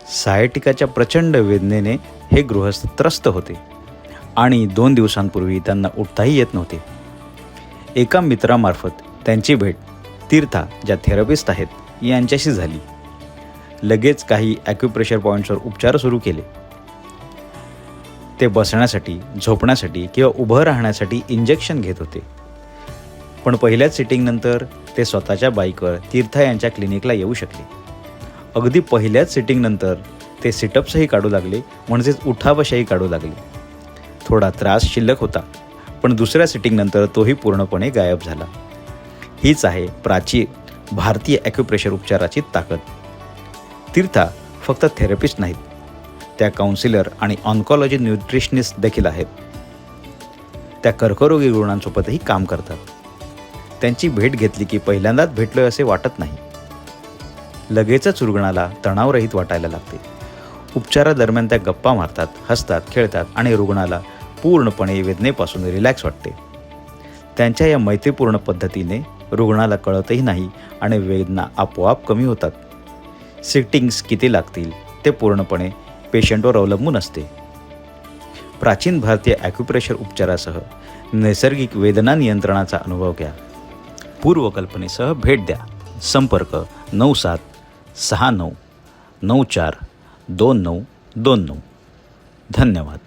सायटिकाच्या प्रचंड वेदनेने हे गृहस्थ त्रस्त होते आणि 2 दिवसांपूर्वी त्यांना उठताही येत नव्हते. एका मित्रामार्फत त्यांची भेट तीर्था, ज्या थेरपिस्ट आहेत, यांच्याशी झाली. लगेच काही ॲक्युप्रेशर पॉईंट्सवर उपचार सुरू केले. ते बसण्यासाठी, झोपण्यासाठी किंवा उभं राहण्यासाठी इंजेक्शन घेत होते. पण पहिल्याच सिटिंगनंतर ते स्वतःच्या बाईकवर तीर्था यांच्या क्लिनिकला येऊ शकले. अगदी पहिल्याच सिटिंगनंतर ते सिटअप्सही काढू लागले, म्हणजेच उठाबशाही काढू लागले. थोडा त्रास शिल्लक होता, पण दुसऱ्या सिटिंगनंतर तोही पूर्णपणे गायब झाला. हीच आहे प्राचीन भारतीय ॲक्युप्रेशर उपचाराची ताकद. तीर्था फक्त थेरपिस्ट नाहीत, त्या काउन्सिलर आणि ऑन्कॉलॉजी न्यूट्रिशनिस्ट देखील आहेत. त्या कर्करोगी रुग्णांसोबतही काम करतात. त्यांची भेट घेतली की पहिल्यांदाच भेटलोय असे वाटत नाही. लगेचच रुग्णाला तणावरहित वाटायला लागते. उपचारादरम्यान त्या गप्पा मारतात, हसतात, खेळतात आणि रुग्णाला पूर्णपणे वेदनेपासून रिलॅक्स वाटते. त्यांच्या या मैत्रीपूर्ण पद्धतीने रुग्णाला कळतही नाही आणि वेदना आपोआप कमी होतात. सिटिंग्स किती लागतील ते पूर्णपणे पेशंटवर अवलंबून असते. प्राचीन भारतीय ॲक्युप्रेशर उपचारासह नैसर्गिक वेदना नियंत्रणाचा अनुभव घ्या. पूर्वकल्पनेसह भेट द्या. संपर्क 9769942929. धन्यवाद.